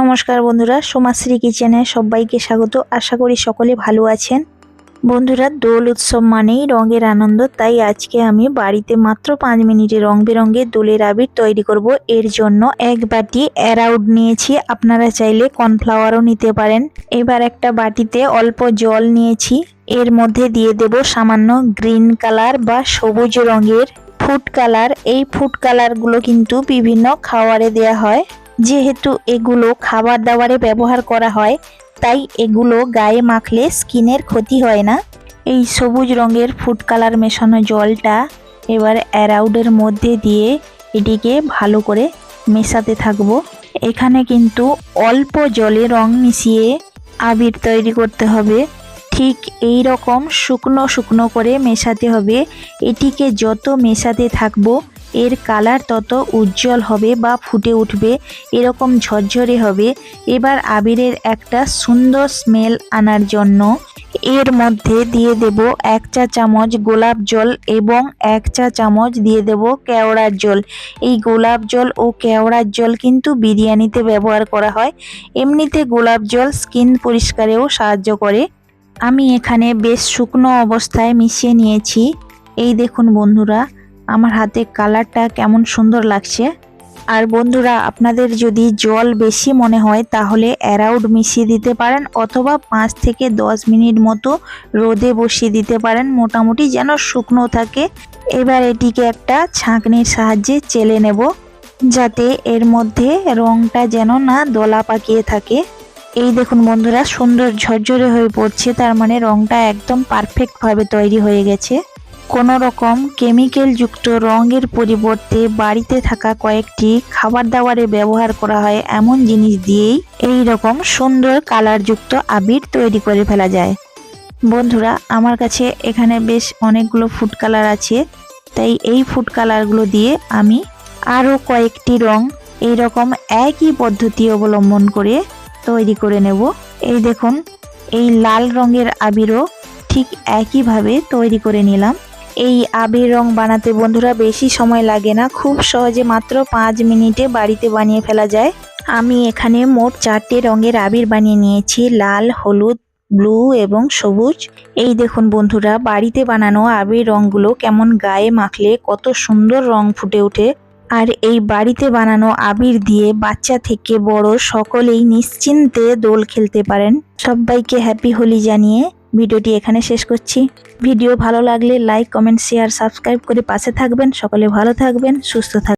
নমস্কার বন্ধুরা, সোমাশ্রী কিচেনে সবাইকে স্বাগত। আশা করি সকলে ভালো আছেন। বন্ধুরা, দোল উৎসব মানেই রঙের আনন্দ, তাই আজকে আমি বাড়িতে মাত্র 5 মিনিটে রং বেরঙের দোলের আবির তৈরি করব। এর জন্য এক বাটি অ্যারাউড নিয়েছি, আপনারা চাইলে কর্নফ্লাওয়ারও নিতে পারেন। এবার একটা বাটিতে অল্প জল নিয়েছি, এর মধ্যে দিয়ে দেব সামান্য গ্রিন কালার বা সবুজ রঙের ফুড কালার। এই ফুড কালারগুলো কিন্তু বিভিন্ন খাবারে দেয়া হয়। যেহেতু এগুলো খাবার দাবারে ব্যবহার করা হয়, তাই এগুলো গায়ে মাখলে স্কিনের ক্ষতি হয় না। এই সবুজ রঙের ফুড কালার মেশানো জলটা এবার অ্যারাউডের মধ্যে দিয়ে এটিকে ভালো করে মেশাতে থাকবো। এখানে কিন্তু অল্প জলে রং মিশিয়ে আবির তৈরি করতে হবে। ঠিক এই রকম শুকনো শুকনো করে মেশাতে হবে। এটিকে যত মেশাতে থাকবো এর কালার তত উজ্জ্বল হবে বা ফুটে উঠবে, এরকম ঝরঝরে হবে। এবার আবিরের একটা সুন্দর স্মেল আনার জন্য এর মধ্যে দিয়ে দেব 1 চা চামচ গোলাপ জল এবং 1 চা চামচ দিয়ে দেব কেওড়ার জল। এই গোলাপ জল ও কেওড়ার জল কিন্তু বিরিয়ানিতে ব্যবহার করা হয়। এমনিতে গোলাপ জল স্কিন পরিষ্কারেও সাহায্য করে। আমি এখানে বেশ শুকনো অবস্থায় মিশিয়ে নিয়েছি। এই দেখুন বন্ধুরা, আমার হাতে কালারটা কেমন সুন্দর লাগছে। আর বন্ধুরা, আপনাদের যদি জল বেশি মনে হয় তাহলে অ্যারাউড মিশিয়ে দিতে পারেন, অথবা 5 থেকে 10 মিনিট মতো রোদে বসিয়ে দিতে পারেন, মোটামুটি যেন শুকনো থাকে। এবার এটিকে একটা ছাঁকনির সাহায্যে চেলে নেব, যাতে এর মধ্যে রংটা যেন না দলা পাকিয়ে থাকে। এই দেখুন বন্ধুরা, সুন্দর ঝরঝরে হয়ে পড়ছে, তার মানে রংটা একদম পারফেক্টভাবে তৈরি হয়ে গেছে। কোনো রকম কেমিক্যাল যুক্ত রঙের পরিবর্তে বাড়িতে থাকা কয়েকটি খাবার দাবারে ব্যবহার করা হয় এমন জিনিস দিয়েই এই রকম সুন্দর কালারযুক্ত আবির তৈরি করে ফেলা যায়। বন্ধুরা, আমার কাছে এখানে বেশ অনেকগুলো ফুড কালার আছে, তাই এই ফুড কালারগুলো দিয়ে আমি আরও কয়েকটি রং এই রকম একই পদ্ধতি অবলম্বন করে তৈরি করে নেব। এই দেখুন, এই লাল রঙের আবিরও ঠিক একইভাবে তৈরি করে নিলাম। এই আবির রং বানাতে বন্ধুরা বেশি সময় লাগে না, খুব সহজে মাত্র 5 মিনিটে বাড়িতে বানিয়ে ফেলা যায়। আমি এখানে মোট 4টে রঙের আবির বানিয়ে নিয়েছি, লাল, হলুদ, ব্লু এবং সবুজ। এই দেখুন বন্ধুরা, বাড়িতে বানানো আবির রঙগুলো কেমন গায়ে মাখলে কত সুন্দর রং ফুটে ওঠে। আর এই বাড়িতে বানানো আবির দিয়ে বাচ্চা থেকে বড় সকলেই নিশ্চিন্তে দোল খেলতে পারেন। সবাইকে হ্যাপি হোলি জানিয়ে ভিডিওটি এখানে শেষ করছি। ভিডিও ভালো লাগলে লাইক, কমেন্ট, শেয়ার, সাবস্ক্রাইব করে পাশে থাকবেন। সকলে ভালো থাকবেন, সুস্থ থাকবেন।